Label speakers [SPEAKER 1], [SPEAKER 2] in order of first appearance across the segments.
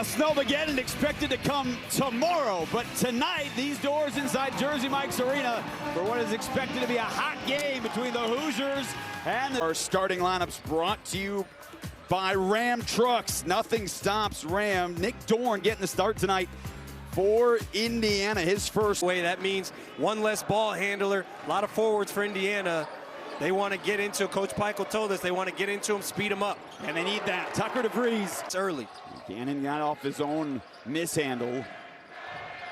[SPEAKER 1] Snowmageddon and expected to come tomorrow, but tonight these doors inside Jersey Mike's Arena for what is expected to be a hot game between the Hoosiers and our starting lineups brought to you by Ram Trucks. Nothing stops Ram. Nick Dorn getting the start tonight for Indiana, his first.
[SPEAKER 2] That means one less ball handler, a lot of forwards for Indiana. They want to get into, Coach Peichel told us, they want to get into him, speed him up.
[SPEAKER 1] And they need that. Tucker DeVries.
[SPEAKER 2] It's early.
[SPEAKER 1] Gannon got off his own mishandle.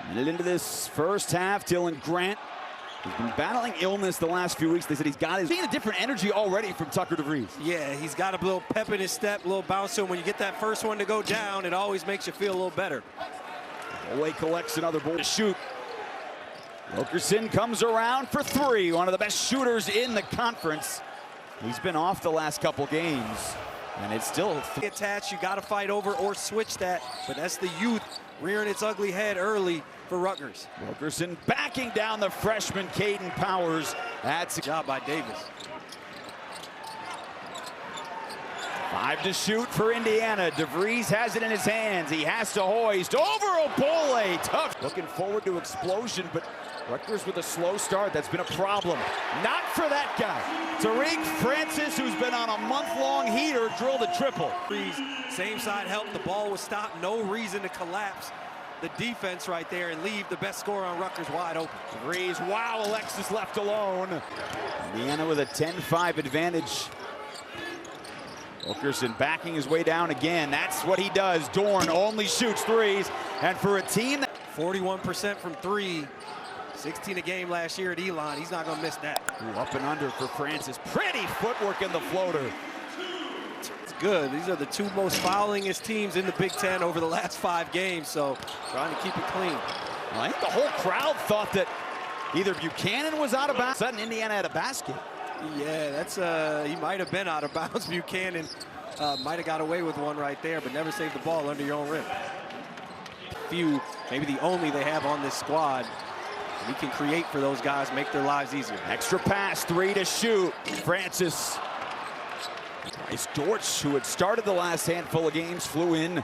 [SPEAKER 1] Minute into this first half, Dylan Grant has been battling illness the last few weeks. They said he's seen a different energy already from Tucker DeVries.
[SPEAKER 2] Yeah, he's got a little pep in his step, a little bounce to him. When you get that first one to go down, it always makes you feel a little better.
[SPEAKER 1] Ole collects another ball to shoot. Wilkerson comes around for three, one of the best shooters in the conference. He's been off the last couple games, and it's still
[SPEAKER 2] attached. You got to fight over or switch that, but that's the youth rearing its ugly head early for Rutgers.
[SPEAKER 1] Wilkerson backing down the freshman Caden Powers. That's a
[SPEAKER 2] job by Davis.
[SPEAKER 1] 5 to shoot for Indiana. DeVries has it in his hands. He has to hoist over Opole. Tough. Looking forward to explosion, but Rutgers with a slow start. That's been a problem. Not for that guy. Tariq Francis, who's been on a month-long heater, drilled a triple.
[SPEAKER 2] Same side help. The ball was stopped. No reason to collapse the defense right there and leave the best scorer on Rutgers wide open.
[SPEAKER 1] DeVries, wow, Alexis left alone. Indiana with a 10-5 advantage. Wilkerson backing his way down again. That's what he does. Dorn only shoots threes. And for a team that
[SPEAKER 2] 41% from three, 16 a game last year at Elon, he's not going to miss that.
[SPEAKER 1] Ooh, up and under for Francis. Pretty footwork in the floater.
[SPEAKER 2] It's good. These are the two most foulingest teams in the Big Ten over the last 5 games, so trying to keep it clean.
[SPEAKER 1] Well, I think the whole crowd thought that either Buchanan was out of bounds. Sudden Indiana had a basket.
[SPEAKER 2] Yeah, that's he might have been out of bounds. Buchanan might have got away with one right there, but never saved the ball under your own rim. Few, maybe the only they have on this squad. He can create for those guys, make their lives easier.
[SPEAKER 1] Extra pass, 3 to shoot. Francis. It's Dortch, who had started the last handful of games, flew in.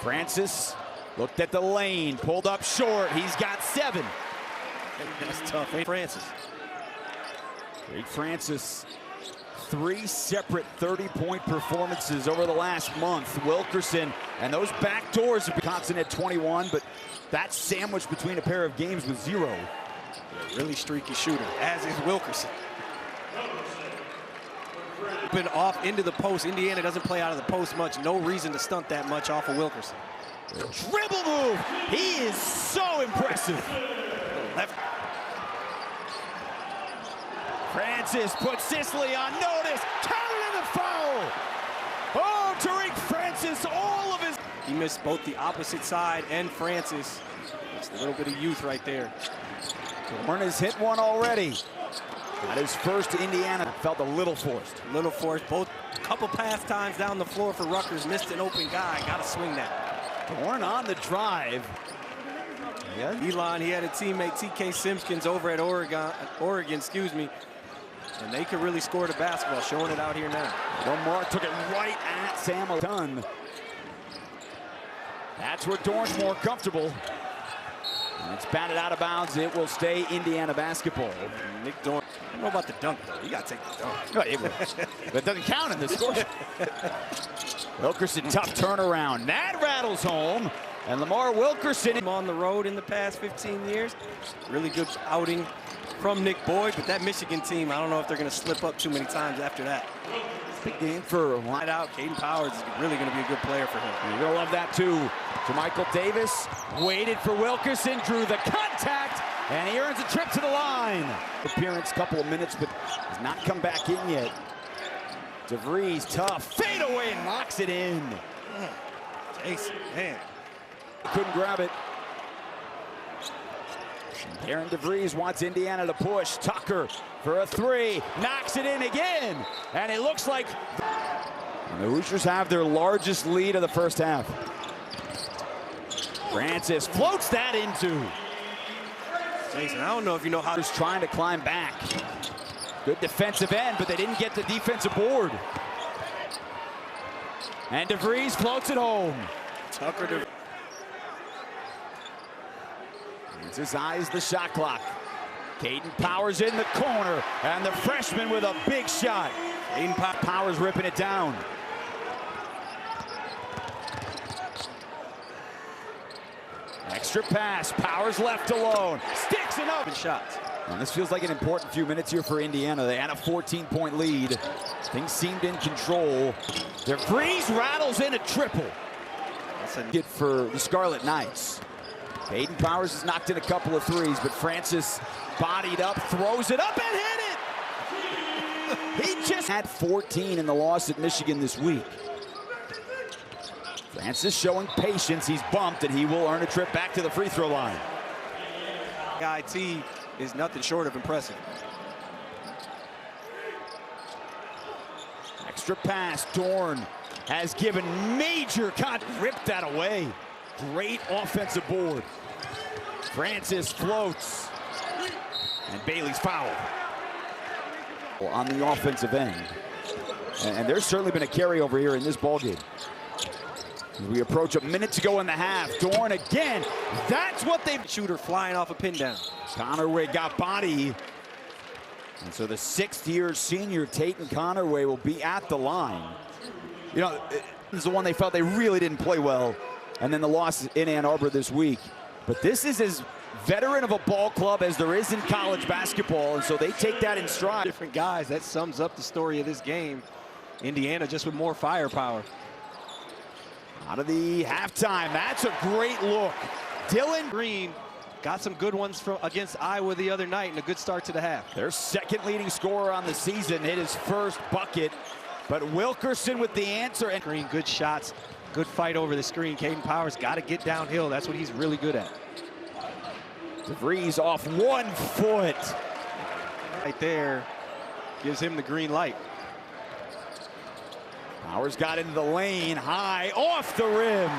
[SPEAKER 1] Francis looked at the lane, pulled up short. He's got 7.
[SPEAKER 2] That's tough. Francis.
[SPEAKER 1] Great Francis, 3 separate 30-point performances over the last month. Wilkerson, and those back doors. Wisconsin had 21, but that's sandwiched between a pair of games with 0.
[SPEAKER 2] Really streaky shooter, as is Wilkerson. Been off into the post. Indiana doesn't play out of the post much. No reason to stunt that much off of Wilkerson.
[SPEAKER 1] Dribble move. He is so impressive.
[SPEAKER 2] Left.
[SPEAKER 1] Francis puts Sicily on notice. Counted in the foul. Oh, Tariq Francis, all of his.
[SPEAKER 2] He missed both the opposite side and Francis. Just a little bit of youth right there.
[SPEAKER 1] Dorn has hit one already. Got his first Indiana. Felt a little forced.
[SPEAKER 2] Little forced. Both couple pass times down the floor for Rutgers. Missed an open guy. Got to swing that.
[SPEAKER 1] Dorn on the drive.
[SPEAKER 2] Yeah. Elon, he had a teammate, TK Simpkins, over at Oregon, excuse me. And they could really score the basketball, showing it out here now.
[SPEAKER 1] Lamar took it right at Sam Dunn. That's where Dorn's more comfortable. And it's batted out of bounds. It will stay Indiana basketball.
[SPEAKER 2] Nick Dorn. I don't know about the dunk, though. You got to take the dunk.
[SPEAKER 1] But it doesn't count in this score. Wilkerson, tough turnaround. That rattles home. And Lamar Wilkerson
[SPEAKER 2] on the road in the past 15 years. Really good outing from Nick Boyd, but that Michigan team, I don't know if they're going to slip up too many times after that.
[SPEAKER 1] Big game for
[SPEAKER 2] wide out. Caden Powers is really going to be a good player for him.
[SPEAKER 1] You're going to love that too. Michael Davis waited for Wilkerson, drew the contact, and he earns a trip to the line. Appearance, couple of minutes, but has not come back in yet. DeVries, tough, fade away and knocks it in.
[SPEAKER 2] Jason, man.
[SPEAKER 1] Couldn't grab it. Aaron DeVries wants Indiana to push. Tucker for a 3, knocks it in again. And it looks like the Hoosiers have their largest lead of the first half. Francis floats that into.
[SPEAKER 2] Jason, I don't know if you know how.
[SPEAKER 1] He's trying to climb back. Good defensive end, but they didn't get the defensive board. And DeVries floats it home.
[SPEAKER 2] Tucker DeVries.
[SPEAKER 1] Francis eyes the shot clock. Caden Powers in the corner, and the freshman with a big shot. Caden Powers ripping it down. Extra pass, Powers left alone, sticks it up.
[SPEAKER 2] Shots.
[SPEAKER 1] And this feels like an important few minutes here for Indiana. They had a 14-point lead. Things seemed in control. Their freeze rattles in a triple. That's a hit for the Scarlet Knights. Caden Powers has knocked in a couple of threes, but Francis bodied up, throws it up, and hit it! He just had 14 in the loss at Michigan this week. Francis showing patience. He's bumped, and he will earn a trip back to the free throw line.
[SPEAKER 2] IT is nothing short of impressive.
[SPEAKER 1] Extra pass, Dorn has given major ripped that away. Great offensive board. Francis floats, and Bailey's fouled on the offensive end. And there's certainly been a carryover here in this ballgame. As we approach a minute to go in the half, Dorn again. That's what they
[SPEAKER 2] shooter flying off a pin down.
[SPEAKER 1] Connerway got body. And so the sixth-year senior Tatum Connerway will be at the line. You know, this is the one they felt they really didn't play well. And then the loss in Ann Arbor this week. But this is as veteran of a ball club as there is in college basketball. And so they take that in stride.
[SPEAKER 2] Different guys, that sums up the story of this game. Indiana just with more firepower.
[SPEAKER 1] Out of the halftime, that's a great look. Dylan
[SPEAKER 2] Green got some good ones against Iowa the other night and a good start to the half.
[SPEAKER 1] Their second leading scorer on the season hit his first bucket, but Wilkerson with the answer. And
[SPEAKER 2] Green, good shots, good fight over the screen. Caden Powers got to get downhill. That's what he's really good at.
[SPEAKER 1] DeVries off 1 foot.
[SPEAKER 2] Right there gives him the green light.
[SPEAKER 1] Powers got into the lane, high, off the rim.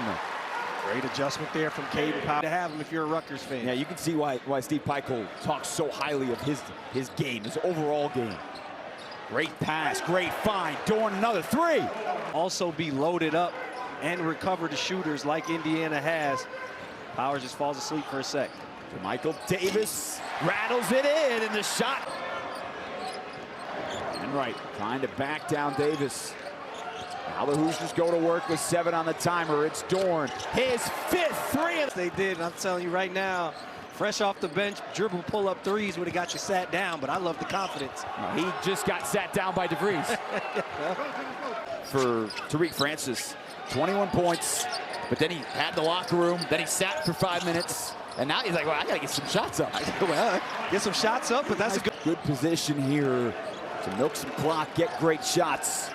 [SPEAKER 2] Great adjustment there from Caden Powers. To have him if you're a Rutgers fan.
[SPEAKER 1] Yeah, you can see why Steve Pikiell talks so highly of his game, his overall game. Great pass, great find. Dorn another three.
[SPEAKER 2] Also be loaded up and recover the shooters like Indiana has. Powers just falls asleep for a sec.
[SPEAKER 1] Michael Davis rattles it in, and the shot. And right, trying to back down Davis. Now the Hoosiers go to work with 7 on the timer. It's Dorn, his 5th three.
[SPEAKER 2] They did, and I'm telling you right now, fresh off the bench, dribble pull-up threes would have got you sat down, but I love the confidence.
[SPEAKER 1] He just got sat down by DeVries. For Tariq Francis, 21 points, but then he had the locker room, then he sat for 5 minutes, and now he's like, well, I gotta get some shots up.
[SPEAKER 2] Well, get some shots up, but that's a
[SPEAKER 1] good position here to milk some clock, get great shots.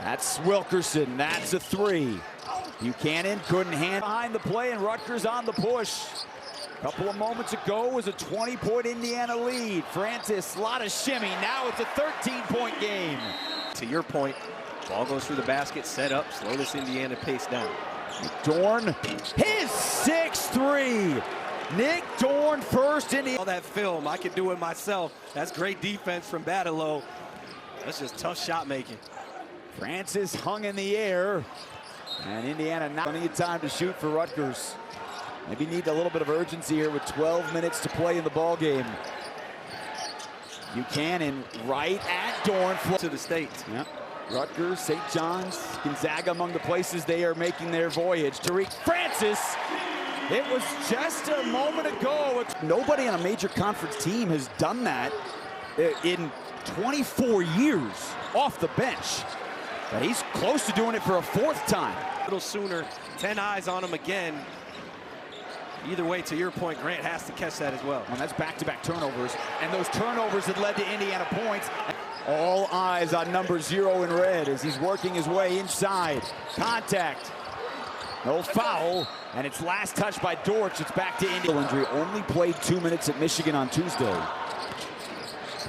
[SPEAKER 1] That's Wilkerson, that's a 3. Buchanan couldn't handle behind the play, and Rutgers on the push. A couple of moments ago was a 20-point Indiana lead. Francis, a lot of shimmy, now it's a 13-point game.
[SPEAKER 2] To your point, ball goes through the basket, set up, slow this Indiana pace down.
[SPEAKER 1] Dorn, his 6-3. Nick Dorn first in
[SPEAKER 2] all that film, I could do it myself. That's great defense from Badalow. That's just tough shot making.
[SPEAKER 1] Francis hung in the air, and Indiana not plenty of time to shoot for Rutgers. Maybe need a little bit of urgency here with 12 minutes to play in the ball game. Buchanan right at Dorn.
[SPEAKER 2] To the state.
[SPEAKER 1] Yep. Rutgers, St. John's, Gonzaga among the places they are making their voyage. Tariq Francis, it was just a moment ago. Nobody on a major conference team has done that in 24 years off the bench. But he's close to doing it for a 4th time.
[SPEAKER 2] A little sooner, 10 eyes on him again. Either way, to your point, Grant has to catch that as well.
[SPEAKER 1] And that's back-to-back turnovers. And those turnovers that led to Indiana points. All eyes on number 0 in red as he's working his way inside. Contact. No foul. And it's last touch by Dortch. It's back to Indiana. Injury. Only played 2 minutes at Michigan on Tuesday.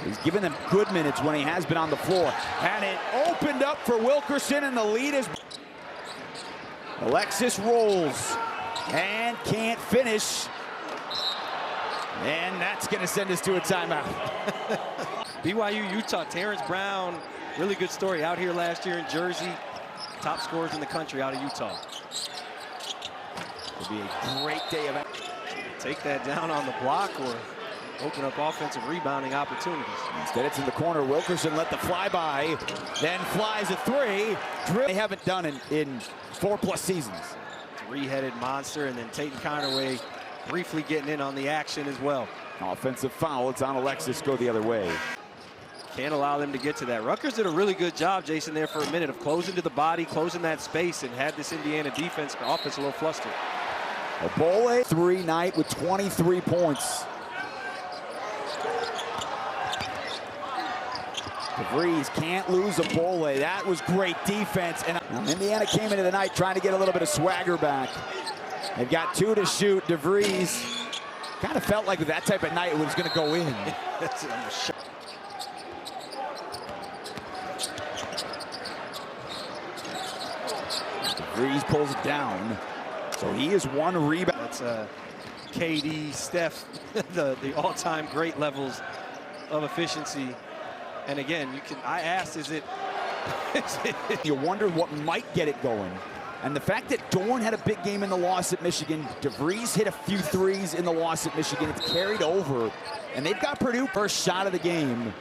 [SPEAKER 1] He's given them good minutes when he has been on the floor. And it opened up for Wilkerson, and the lead is... Alexis rolls and can't finish. And that's going to send us to a timeout.
[SPEAKER 2] BYU, Utah, Terrence Brown, really good story out here last year in Jersey. Top scorers in the country out of Utah.
[SPEAKER 1] It'll be a great day of action.
[SPEAKER 2] Take that down on the block or open up offensive rebounding opportunities.
[SPEAKER 1] Instead, it's in the corner. Wilkerson let the flyby, then flies a three. They haven't done in 4+ seasons.
[SPEAKER 2] Three-headed monster, and then Tatum Conaway briefly getting in on the action as well.
[SPEAKER 1] Offensive foul. It's on Alexis. Go the other way.
[SPEAKER 2] Can't allow them to get to that. Rutgers did a really good job, Jason, there for a minute of closing to the body, closing that space, and had this Indiana defense offense a little flustered.
[SPEAKER 1] Obole, three-night with 23 points. DeVries can't lose Obole. That was great defense. And Indiana came into the night trying to get a little bit of swagger back. They've got 2 to shoot. DeVries kind of felt like with that type of night it was going to go in. DeVries pulls it down. So he is 1 rebound.
[SPEAKER 2] That's KD, Steph, the all-time great levels of efficiency. And again, I asked, is it
[SPEAKER 1] you wonder what might get it going. And the fact that Dorn had a big game in the loss at Michigan, DeVries hit a few threes in the loss at Michigan. It's carried over, and they've got Purdue first shot of the game.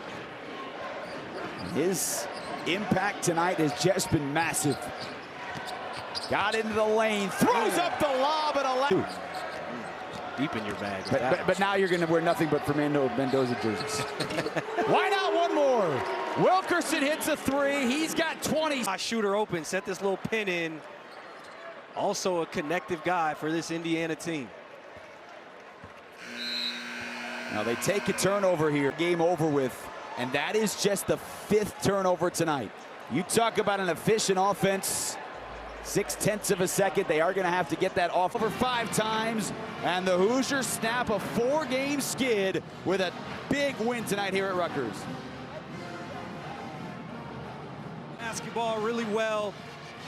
[SPEAKER 1] His impact tonight has just been massive. Got into the lane, throws up the lob and a
[SPEAKER 2] deep in your bag.
[SPEAKER 1] But now you're going to wear nothing but Fernando Mendoza jerseys. Why not one more? Wilkerson hits a three. He's got 20.
[SPEAKER 2] Shooter open, set this little pin in. Also a connective guy for this Indiana team.
[SPEAKER 1] Now they take a turnover here. Game over with. And that is just the 5th turnover tonight. You talk about an efficient offense. 0.6 of a second. They are going to have to get that off over 5 times. And the Hoosiers snap a 4-game skid with a big win tonight here at Rutgers.
[SPEAKER 2] Basketball really well.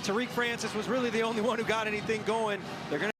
[SPEAKER 2] Tariq Francis was really the only one who got anything going. They're going to